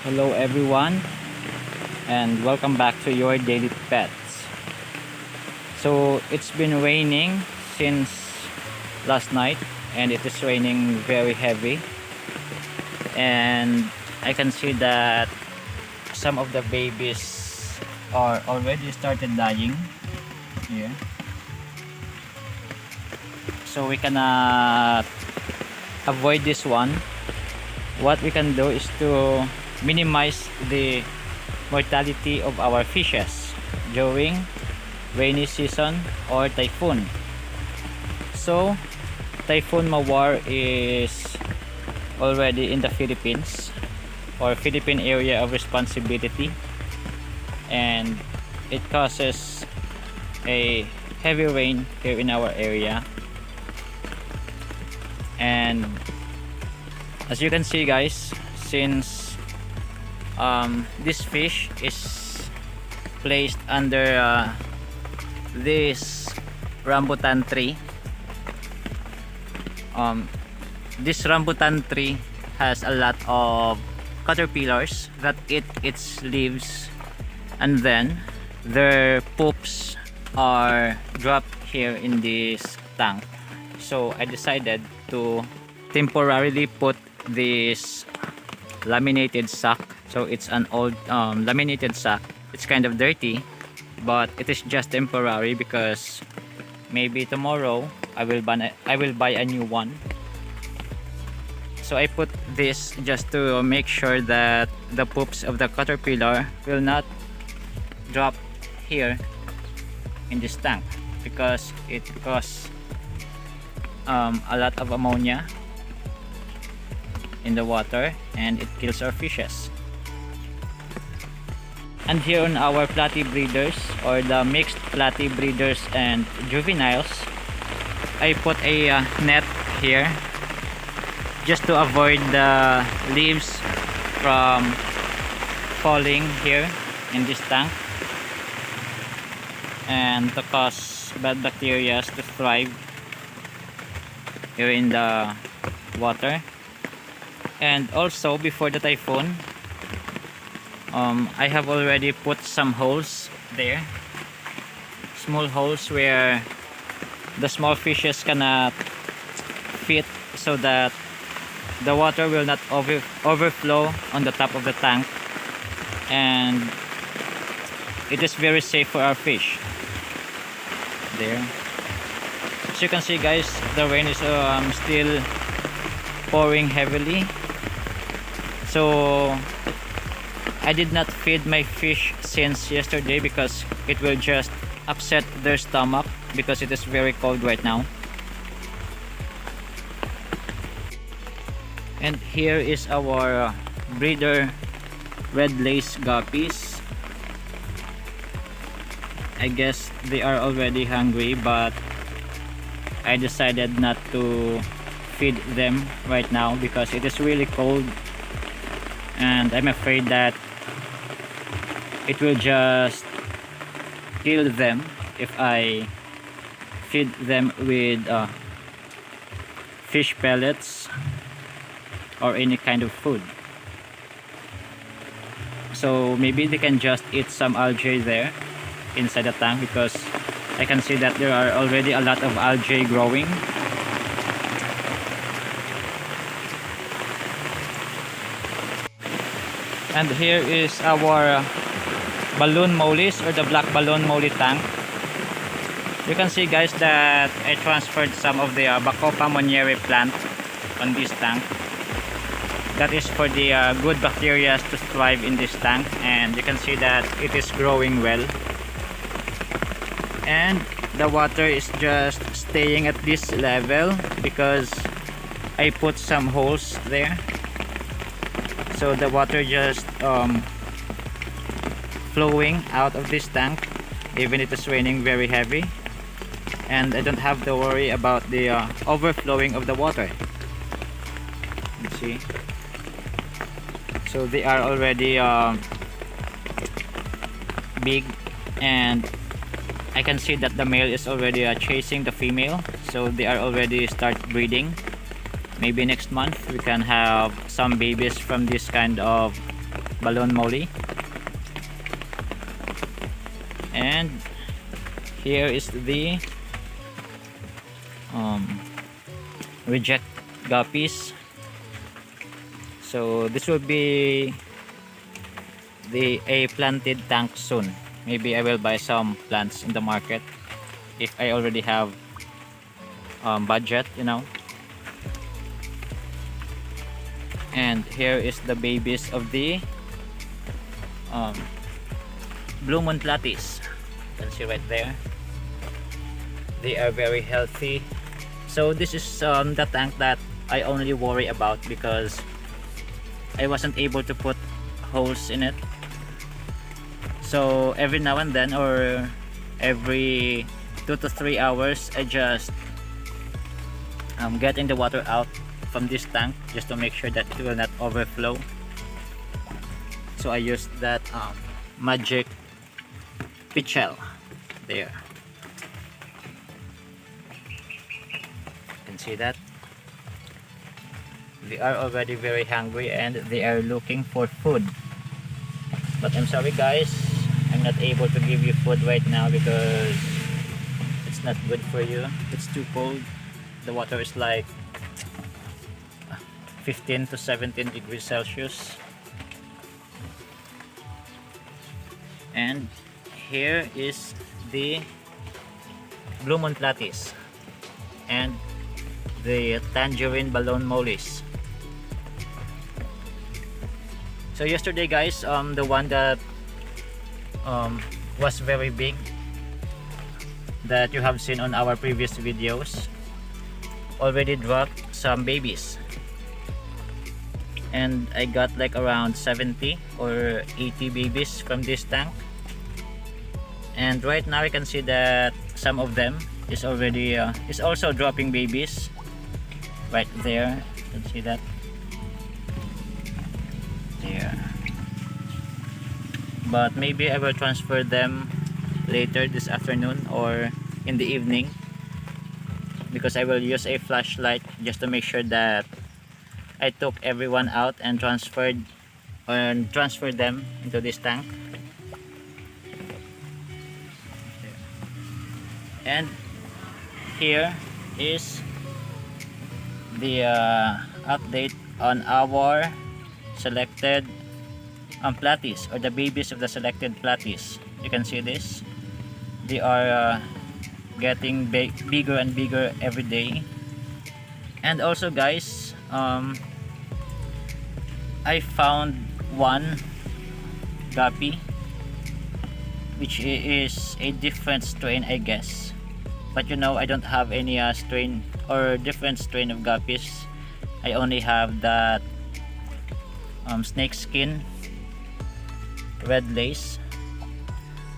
Hello everyone, and welcome back to your daily pets. So it's been raining since last night, and it is raining very heavy, and I can see that some of the babies are already started dying here. So we cannot avoid this one. What we can do is to minimize the mortality of our fishes during rainy season or typhoon. So Typhoon Mawar is already in the Philippines, or Philippine area of responsibility, and it causes a heavy rain here in our area. And as you can see guys, since this fish is placed under this rambutan tree, this rambutan tree has a lot of caterpillars that eat its leaves, and then their poops are dropped here in this tank. So I decided to temporarily put this laminated sack. So it's an old laminated sack. It's kind of dirty, but it is just temporary because maybe tomorrow I will buy a new one. So I put this just to make sure that the poops of the caterpillar will not drop here in this tank, because it causes a lot of ammonia in the water and it kills our fishes. And here on our platy breeders, or the mixed platy breeders and juveniles, I put a net here just to avoid the leaves from falling here in this tank and to cause bad bacteria to thrive here in the water. And also, before the typhoon, I have already put some holes there, small holes where the small fishes cannot fit, so that the water will not overflow on the top of the tank, and it is very safe for our fish there. As you can see guys, the rain is still pouring heavily. So I did not feed my fish since yesterday because it will just upset their stomach, because it is very cold right now. And here is our breeder red lace guppies. I guess they are already hungry, but I decided not to feed them right now because it is really cold, and I'm afraid that it will just kill them if I feed them with fish pellets or any kind of food. So maybe they can just eat some algae there inside the tank, because I can see that there are already a lot of algae growing. And here is our balloon mollies, or the black balloon molly tank. You can see guys that I transferred some of the Bacopa monnieri plant on this tank. That is for the good bacteria to thrive in this tank, and you can see that it is growing well. And the water is just staying at this level because I put some holes there. So the water just flowing out of this tank even it is raining very heavy, and I don't have to worry about the overflowing of the water. Let's see. So they are already big, and I can see that the male is already chasing the female, so they are already start breeding. Maybe next month we can have some babies from this kind of balloon molly. And here is the reject guppies. So this will be a planted tank soon. Maybe I will buy some plants in the market if I already have budget, you know. And here is the babies of the blue moon platies. You can see right there, they are very healthy. So this is the tank that I only worry about because I wasn't able to put holes in it. So every now and then, or every 2 to 3 hours, I just getting the water out from this tank just to make sure that it will not overflow. So I used that magic pitchel there. You can see that they are already very hungry and they are looking for food. But I'm sorry guys, I'm not able to give you food right now because it's not good for you. It's too cold. The water is like 15 to 17 degrees Celsius. And here is the blue moon platies and the tangerine balloon mollies. So yesterday guys, the one that was very big that you have seen on our previous videos already dropped some babies, and I got like around 70 or 80 babies from this tank. And right now you can see that some of them is already is also dropping babies right there. You can see that there. But maybe I will transfer them later this afternoon or in the evening, because I will use a flashlight just to make sure that I took everyone out and transferred them into this tank. And here is the update on our selected platies, or the babies of the selected platies. You can see this, they are getting bigger and bigger every day. And also guys, I found one guppy which is a different strain, I guess, but you know, I don't have any strain or different strain of guppies. I only have that snake skin red lace.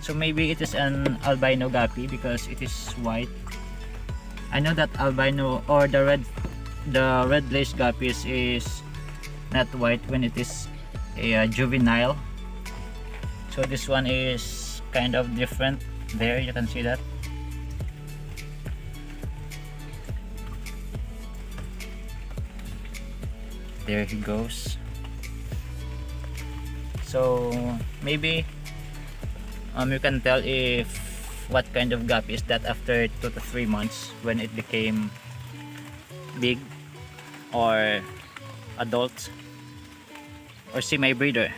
So maybe it is an albino guppy because it is white. I know that albino or the red lace guppies is not white when it is a juvenile. So this one is kind of different. There you can see that. There he goes. So maybe you can tell if what kind of guppy is that after 2 to 3 months, when it became big or adult or semi-breeder.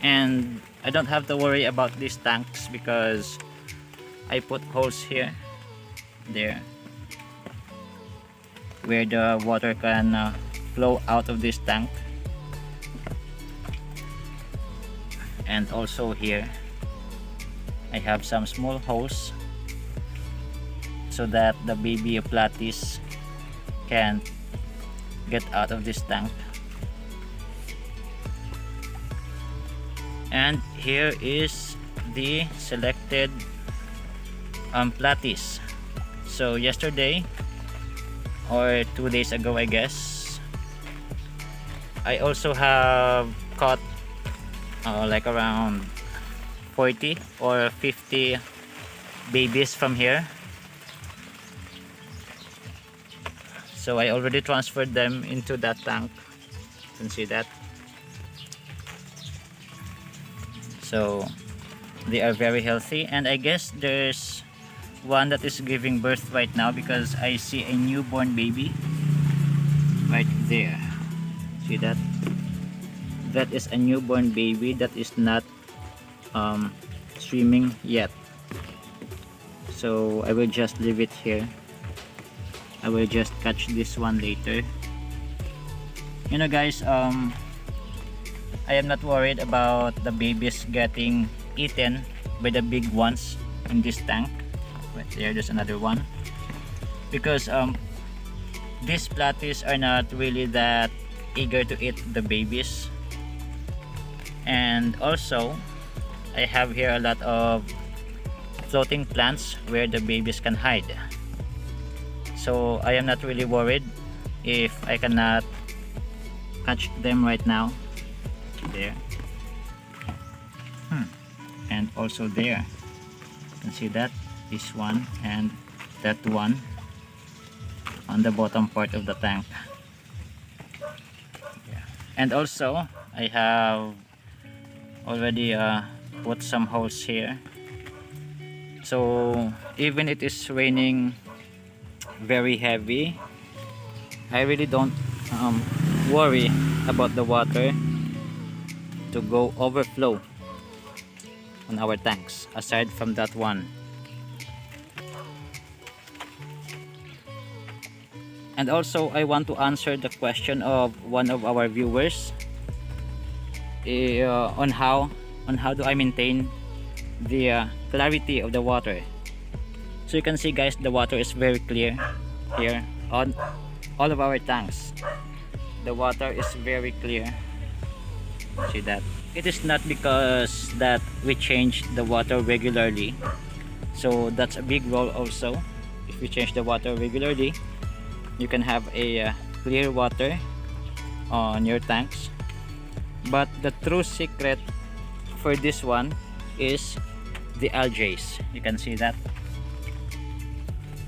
And I don't have to worry about these tanks because I put holes here, there, where the water can flow out of this tank, and also here I have some small holes so that the baby platies can get out of this tank. And here is the selected platies. So yesterday or 2 days ago, I guess, I also have caught like around 40 or 50 babies from here. So I already transferred them into that tank. You can see that. So they are very healthy, and I guess there's one that is giving birth right now because I see a newborn baby right there. See that? That is a newborn baby that is not swimming yet. So I will just leave it here. I will just catch this one later. You know guys, I am not worried about the babies getting eaten by the big ones in this tank. Right there's another one, because these platies are not really that eager to eat the babies. And also I have here a lot of floating plants where the babies can hide, so I am not really worried if I cannot catch them right now. There, and also there, you can see that this one and that one on the bottom part of the tank. Yeah. And also I have already put some holes here, so even it is raining very heavy, I really don't worry about the water to go overflow on our tanks, aside from that one. And also I want to answer the question of one of our viewers on how do I maintain the clarity of the water. So you can see guys, the water is very clear here on all of our tanks. The water is very clear. See that? It is not because that we change the water regularly, so that's a big role also. If you change the water regularly, you can have a clear water on your tanks. But the true secret for this one is the algae. You can see that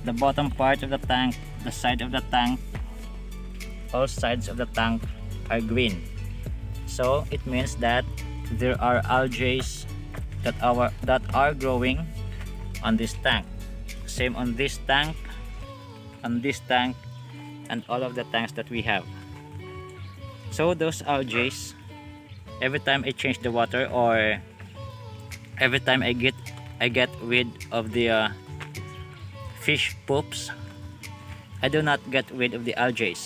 the bottom part of the tank, the side of the tank, all sides of the tank are green. So it means that there are algae that are growing on this tank. Same on this tank, on this tank, and all of the tanks that we have. So those algae, every time I change the water or every time I get rid of the fish poops, I do not get rid of the algae.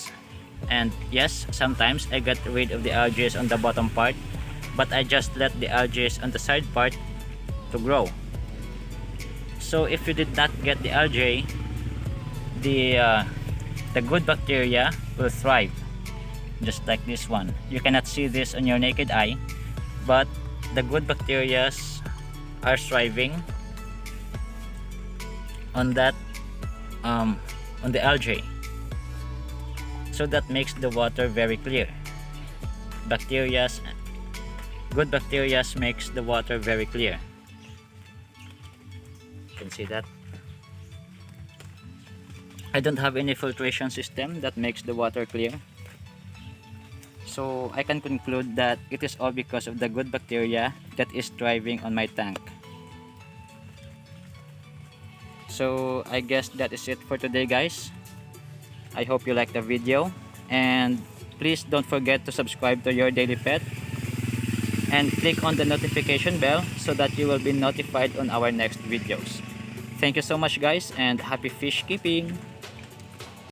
And yes, sometimes I get rid of the algae on the bottom part, but I just let the algae on the side part to grow. So if you did not get the algae, the good bacteria will thrive, just like this one. You cannot see this on your naked eye, but the good bacteria are thriving on that on the algae. So that makes the water very clear. Good bacteria makes the water very clear. You can see that. I don't have any filtration system that makes the water clear. So I can conclude that it is all because of the good bacteria that is thriving on my tank. So I guess that is it for today guys. I hope you liked the video, and please don't forget to subscribe to Your Daily Pet and click on the notification bell so that you will be notified on our next videos. Thank you so much guys, and happy fish keeping!